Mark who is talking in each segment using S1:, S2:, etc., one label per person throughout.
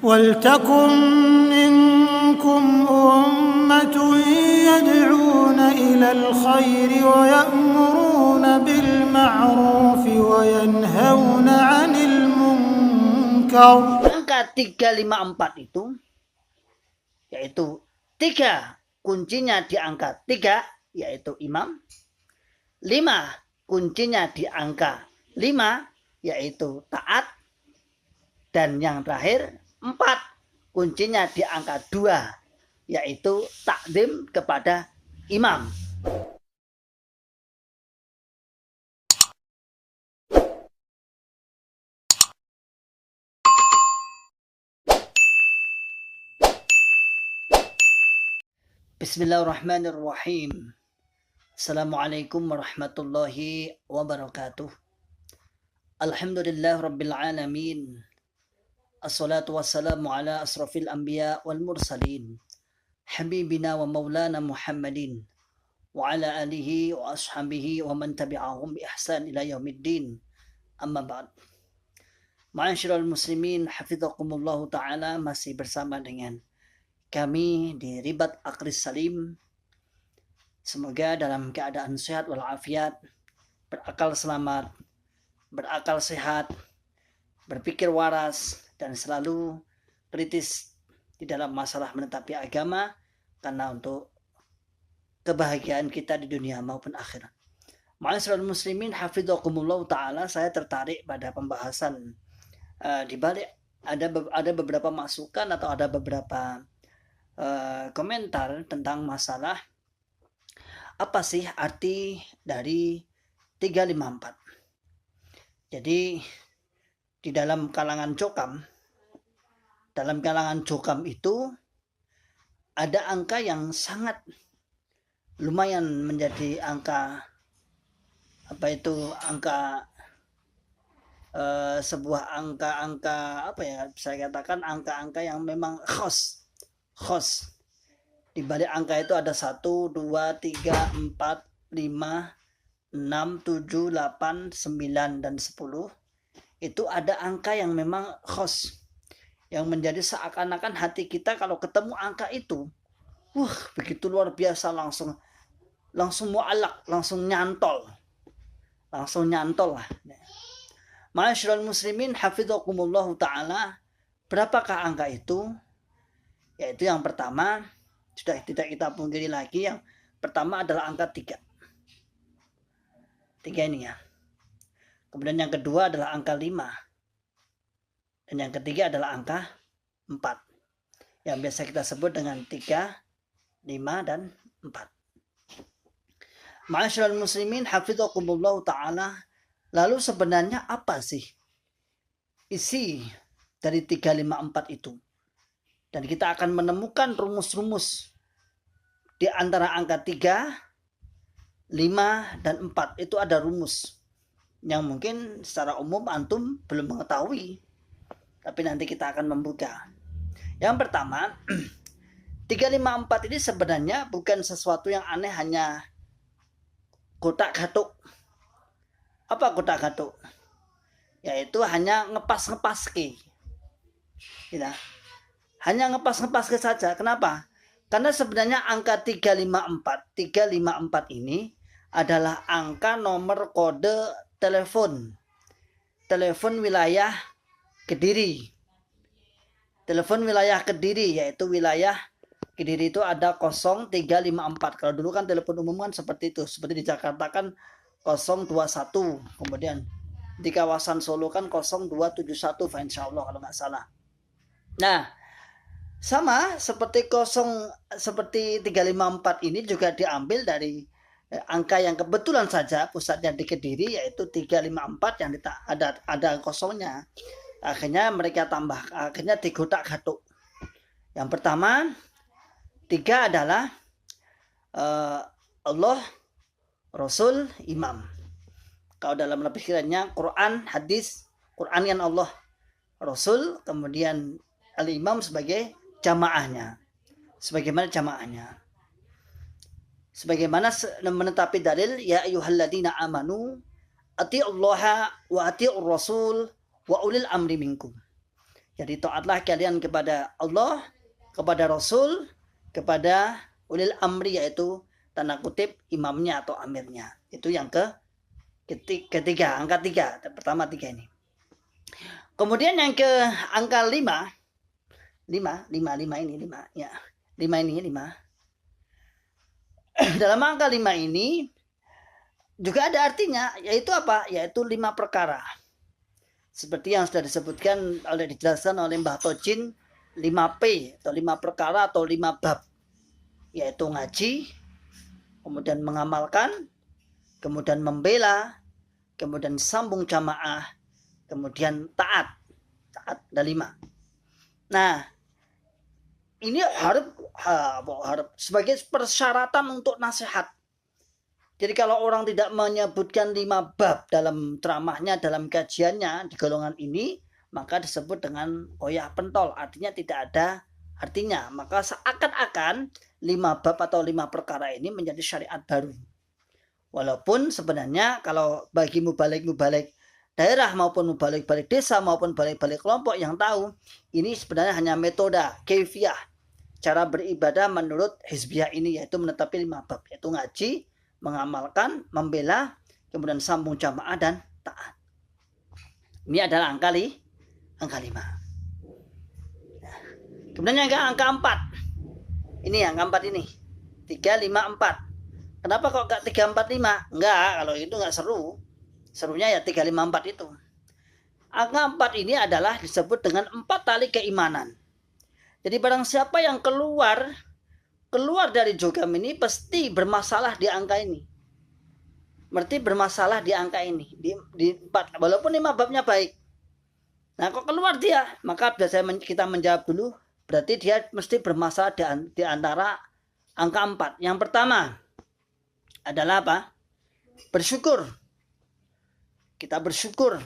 S1: وَلْتَكُنْ مِنْكُمْ أُمَّةٌ يَدْعُونَ إِلَى الْخَيْرِ وَيَأْمُرُونَ بِالْمَعْرُوفِ وَيَنْهَوْنَ عَنِ الْمُنْكَرِ.
S2: Angka 354 itu, yaitu 3 kuncinya di angka 3, yaitu imam. 5 kuncinya di angka 5, yaitu taat. Dan yang terakhir 4 kuncinya di angka 2, yaitu takdim kepada imam. Bismillahirrahmanirrahim. Assalamualaikum warahmatullahi wabarakatuh. Alhamdulillah rabbil alamin. Assalatu wassalamu ala asrafil anbiya wal mursalin. Habibina wa maulana Muhammadin. Wa ala alihi wa ashabihi wa man tabi'ahum bi ihsan ila yaumiddin. Amma ba'd. Ma'asyiral muslimin, hafizakumullahu ta'ala, masih bersama dengan kami di Ribat Aqlis Salim. Semoga dalam keadaan sehat walafiat, berakal selamat, berakal sehat, berpikir waras, dan selalu kritis di dalam masalah menetapi agama, karena untuk kebahagiaan kita di dunia maupun akhirat. Ma'asyiral muslimin, hafizakumullahu ta'ala, saya tertarik pada pembahasan di balik ada beberapa masukan atau ada beberapa komentar tentang masalah apa sih arti dari 354. Jadi di dalam kalangan cokam itu ada angka yang sangat lumayan menjadi angka sebuah angka apa ya, saya katakan angka-angka yang memang khos. Di balik angka itu ada 1, 2, 3, 4, 5, 6, 7, 8, 9, dan 10. Itu ada angka yang memang khos, yang menjadi seakan-akan hati kita kalau ketemu angka itu, begitu luar biasa, langsung mu'alak, langsung nyantol lah. Ma'asyiral muslimin, hafizakumullahu ta'ala, berapakah angka itu? Yaitu yang pertama, sudah tidak kita pungkiri lagi, yang pertama adalah angka 3. 3 ini ya. Kemudian yang kedua adalah angka 5. Dan yang ketiga adalah angka 4. Yang biasa kita sebut dengan 3, 5, dan 4. Ma'asyiral muslimin, hafizakumullahu ta'ala, lalu sebenarnya apa sih isi dari 354 itu? Dan kita akan menemukan rumus-rumus di antara angka 3, 5, dan 4. Itu ada rumus yang mungkin secara umum antum belum mengetahui, tapi nanti kita akan membuka. Yang pertama, 354 ini sebenarnya bukan sesuatu yang aneh, hanya kotak-katuk. Apa kotak-katuk? Yaitu hanya ngepas-ngepaske. Ya. Hanya ngepas-ngepaske saja. Kenapa? Karena sebenarnya angka 354 ini adalah angka nomor kode telepon wilayah Kediri. Telepon wilayah Kediri, yaitu wilayah Kediri itu ada 0354. Kalau dulu kan telepon umum kan seperti itu. Seperti di Jakarta kan 021. Kemudian di kawasan Solo kan 0271, insya Allah kalau nggak salah. Nah, sama seperti 354 ini juga diambil dari angka yang kebetulan saja pusatnya di Kediri, yaitu 354 yang ada kosongnya. Akhirnya mereka tambah, akhirnya digotak-gatuk. Yang pertama, 3 adalah Allah, Rasul, Imam. Kalau dalam pikirannya Quran, hadis, Quran yang Allah, Rasul, kemudian al-Imam sebagai jamaahnya. Sebagaimana menetapi dalil ya ayyuhalladzina amanu atiullaha wa atiur rasul wa ulil amri minkum. Jadi taatlah kalian kepada Allah, kepada Rasul, kepada ulil amri, yaitu tanda kutip imamnya atau amirnya. Itu yang ketiga, angka 3. Pertama 3 ini. Kemudian yang ke angka 5 ini 5 ya. 5 ini 5. Dalam angka 5 ini juga ada artinya, yaitu apa? Yaitu 5 perkara. Seperti yang sudah disebutkan dijelaskan oleh Mbah Tojin, 5P atau 5 perkara atau 5 bab, yaitu ngaji, kemudian mengamalkan, kemudian membela, kemudian sambung jamaah, kemudian taat. Ada 5. Nah, ini harus sebagai persyaratan untuk nasihat. Jadi kalau orang tidak menyebutkan 5 bab dalam ceramahnya, dalam kajiannya di golongan ini, maka disebut dengan koyak pentol, artinya tidak ada artinya. Maka seakan-akan 5 bab atau 5 perkara ini menjadi syariat baru. Walaupun sebenarnya kalau bagi mubalik-mubalik daerah maupun mubalik-balik desa maupun balik-balik kelompok yang tahu, ini sebenarnya hanya metode, kaifiyah, cara beribadah menurut hizbiyah ini, yaitu menetapi 5 bab, yaitu ngaji, mengamalkan, membela, kemudian sambung jamaah dan taat. Ini adalah angka 5. Kemudian yang angka 4. Ini angka 4 ini. 3, 5, 4. Kenapa kok gak 3, 4, 5? Enggak, kalau itu enggak seru. Serunya ya 3, 5, 4 itu. Angka 4 ini adalah disebut dengan 4 tali keimanan. Jadi barang siapa yang keluar dari jogam ini pasti bermasalah di angka ini. Berarti bermasalah di angka ini. Di 4. Walaupun 5 babnya baik. Nah kok keluar dia? Maka biasanya kita menjawab dulu. Berarti dia mesti bermasalah di antara angka 4. Yang pertama adalah apa? Bersyukur. Kita bersyukur.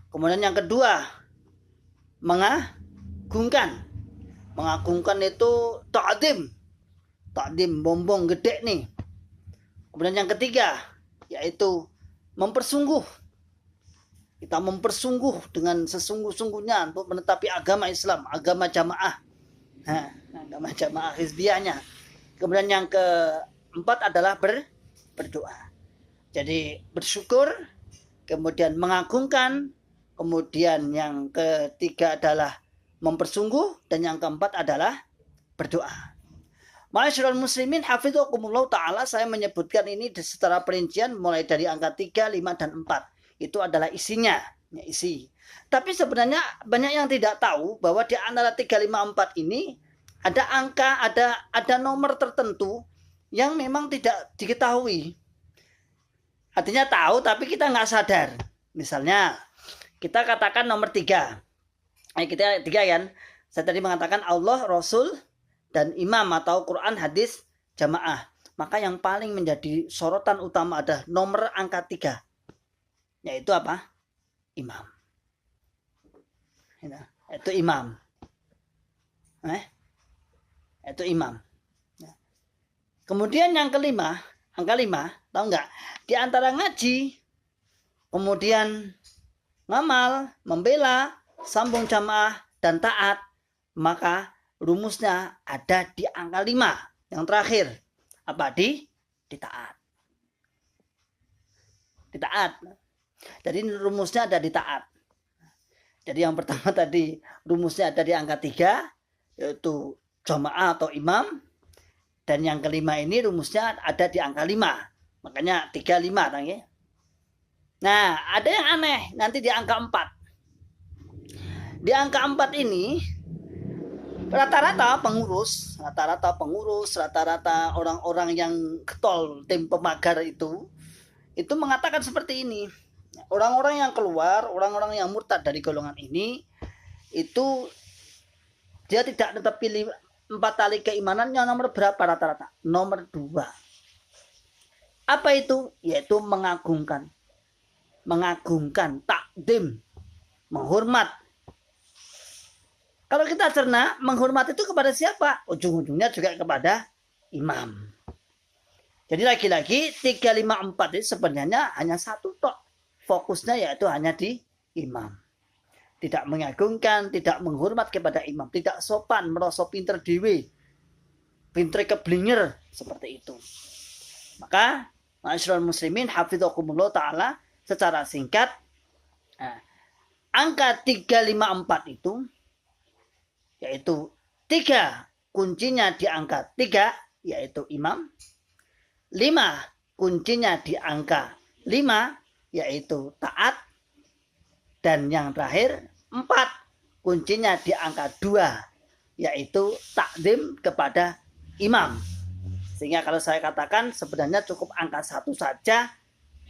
S2: Kemudian yang kedua, mengagungkan. Mengagungkan itu ta'dim. Ta'dim, bombong gede nih. Kemudian yang ketiga, yaitu mempersungguh. Kita mempersungguh dengan sesungguh-sungguhnya untuk menetapi agama Islam, agama jamaah. Agama jamaah hizbiyahnya. Kemudian yang keempat adalah berdoa. Jadi bersyukur, kemudian mengagungkan, kemudian yang ketiga adalah mempersungguh, dan yang keempat adalah berdoa. Ma'asyiral muslimin hafizakumullah ta'ala, saya menyebutkan ini secara perincian mulai dari angka 3, 5, dan 4. Itu adalah isinya, isi. Tapi sebenarnya banyak yang tidak tahu bahwa di antara 3, 5, 4 ini ada angka, ada nomor tertentu yang memang tidak diketahui. Artinya tahu tapi kita nggak sadar. Misalnya kita katakan nomor 3. Kita 3 kan. Saya tadi mengatakan Allah, Rasul, dan imam atau Quran, hadis, jamaah. Maka yang paling menjadi sorotan utama adalah nomor angka 3. Yaitu apa? Imam. Itu imam. Itu imam. Kemudian yang kelima, angka 5, tahu nggak? Di antara ngaji, kemudian ngamal, membela, sambung jamaah, dan taat, maka rumusnya ada di angka 5. Yang terakhir, apa? Di taat. Di taat. Jadi rumusnya ada di taat. Jadi yang pertama tadi rumusnya ada di angka 3, yaitu jamaah atau imam. Dan yang kelima ini rumusnya ada di angka 5. Makanya 3, 5. Ya. Nah, ada yang aneh nanti di angka 4. Di angka 4 ini rata-rata pengurus, rata-rata orang-orang yang getol, tim pemagar itu mengatakan seperti ini. Orang-orang yang keluar, orang-orang yang murtad dari golongan ini, itu dia tidak tetap pilih 4 tali keimanannya. Nomor berapa rata-rata? Nomor 2. Apa itu? Yaitu mengagungkan, takdim, menghormat. Kalau kita cerna, menghormat itu kepada siapa? Ujung-ujungnya juga kepada imam. Jadi lagi-lagi 3, 5, 4 itu sebenarnya hanya satu tok. Fokusnya yaitu hanya di imam. tidak mengagungkan, tidak menghormat kepada imam, tidak sopan, merasa pinter dewe, pinter keblinger, seperti itu. Maka ma'asyiral muslimin hafizakumullah taala, secara singkat, angka 354 itu, yaitu 3 kuncinya di angka 3, yaitu imam. 5 kuncinya di angka 5, yaitu taat. Dan yang terakhir 4 kuncinya di angka 2, yaitu takdim kepada imam. Sehingga kalau saya katakan sebenarnya cukup angka 1 saja,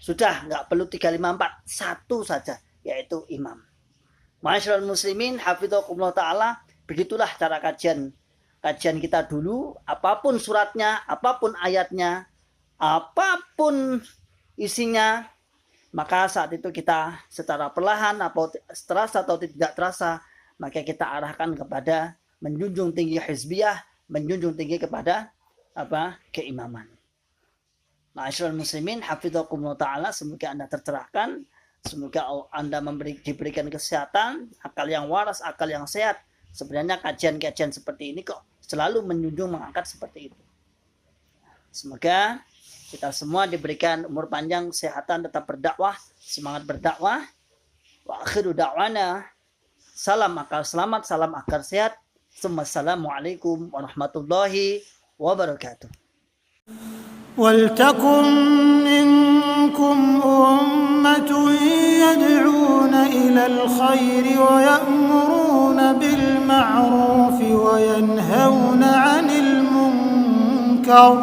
S2: sudah nggak perlu 354, 1 saja, yaitu imam. Ma'asyiral muslimin hafizakumullah taala, begitulah cara kajian kita dulu. Apapun suratnya, apapun ayatnya, apapun isinya, maka saat itu kita secara perlahan, terasa atau tidak terasa, maka kita arahkan kepada menjunjung tinggi hizbiyah, menjunjung tinggi kepada keimaman. Ma'asyiral muslimin hafizakumullah taala, semoga Anda tercerahkan, semoga Anda diberikan kesehatan, akal yang waras, akal yang sehat. Sebenarnya kajian-kajian seperti ini kok selalu menjunjung, mengangkat seperti itu. Semoga kita semua diberikan umur panjang, kesehatan, tetap berdakwah, semangat berdakwah. Wa akhiru da'wana, salam akal selamat, salam akal sehat. Assalamualaikum warahmatullahi wabarakatuh.
S1: ولتكن منكم أمة يدعون إلى الخير ويأمرون بالمعروف وينهون عن المنكر